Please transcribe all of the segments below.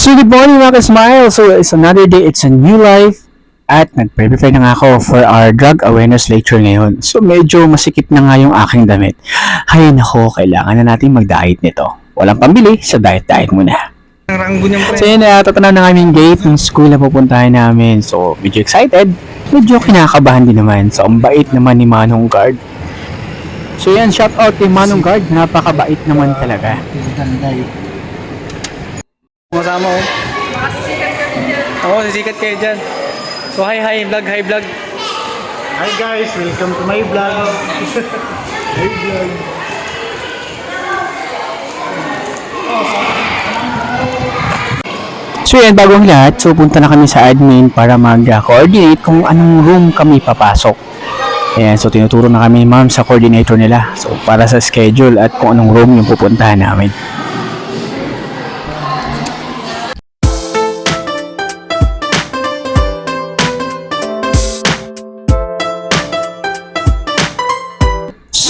So good morning mga ka-smile! So it's another day, it's a new life at nag-prepare na nga ako for our drug awareness lecture ngayon. So medyo masikip na nga yung aking damit. Hay nako, kailangan na natin mag-diet nito. Walang pambili, sa diet muna. So yun na, tatanaw na kami yung gate ng school na pupuntahan namin. So medyo excited, medyo kinakabahan din naman. So ang bait naman ni Manong Guard. So yan, shout out kay Manong Guard, napakabait naman talaga. Masama oh. Oo, sisikat kayo dyan. So hi vlog. Hi guys, welcome to my vlog. Hi vlog. So yan, bago ang lahat, so punta na kami sa admin para mag-coordinate kung anong room kami papasok. Ayan, so tinuturo na kami ma'am sa coordinator nila. So para sa schedule at kung anong room yung pupuntahan namin.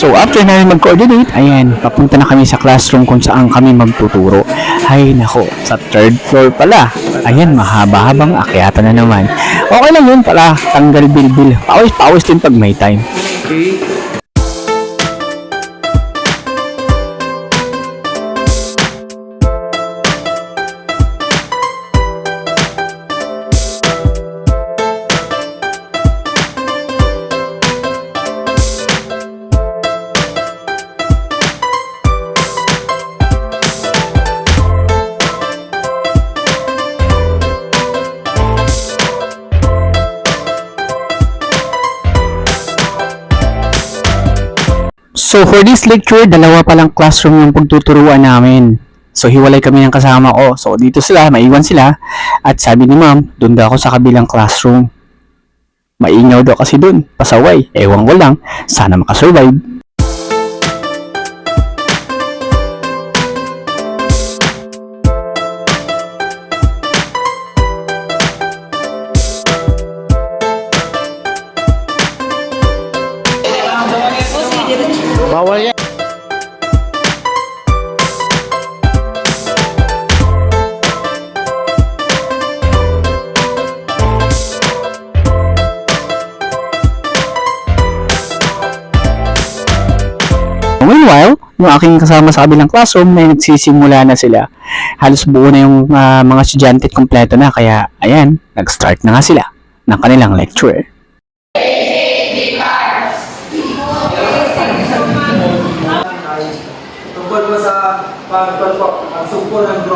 So after namin mag-coordinate, ayan, papunta na kami sa classroom kung saan kami magtuturo. Hay nako, sa third floor pala. Ayan, mahaba-habang akyatan na naman. Okay lang yun pala, tanggal bilbil. Pawis-pawis din pag may time. Okay. So for this lecture, dalawa palang classroom yung pagtuturuan namin. So hiwalay kami ng kasama ko. So dito sila, maiwan sila. At sabi ni ma'am, doon daw ako sa kabilang classroom. Maingaw daw kasi doon, pasaway. Ewan ko lang, sana makasurvive. Bawal yan. Meanwhile, yung aking kasama sa kabilang classroom may nagsisimula na sila. Halos buo na yung mga estudyante at kompleto na kaya ayan, nag-start na nga sila ng kanilang lecture.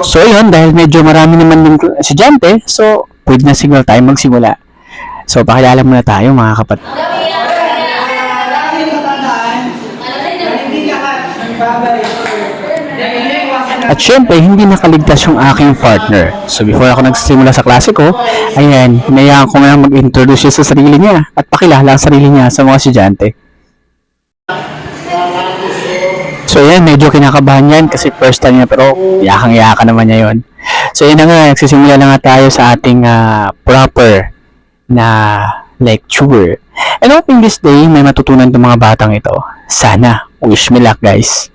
So yun, dahil medyo marami naman yung estudyante, so pwede na siguro tayo magsimula. So pakilala muna tayo mga kapatid. At syempre, hindi nakaligtas yung aking partner. So before ako nagsimula sa klase ko, ayan, hinayaan ko nga mag-introduce siya sa sarili niya at pakilala ang sarili niya sa mga estudyante. So yan, medyo kinakabahan yan kasi first time niya pero yakang-yaka naman niya yon. So yan na nga, nagsisimula na nga tayo sa ating proper na lecture. And hoping this day may matutunan ng mga batang ito. Sana. Wish me luck guys.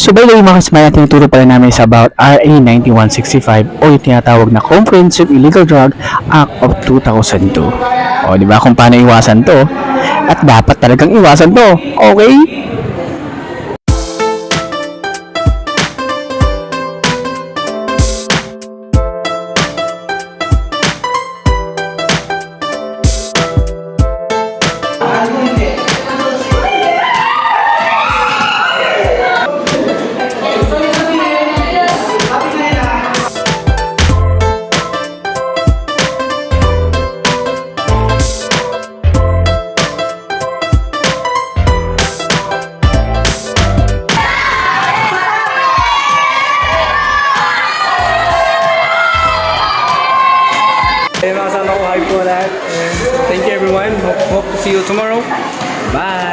So by the way mga kasmaya, tinuturo pala namin is about RA 9165 o yung tinatawag na Comprehensive Illegal Drug Act of 2002. O diba kung paano iwasan to? At dapat talagang iwasan to. Okay? Mga kasama ko, hi po lahat. And thank you everyone. Hope to see you tomorrow. Bye!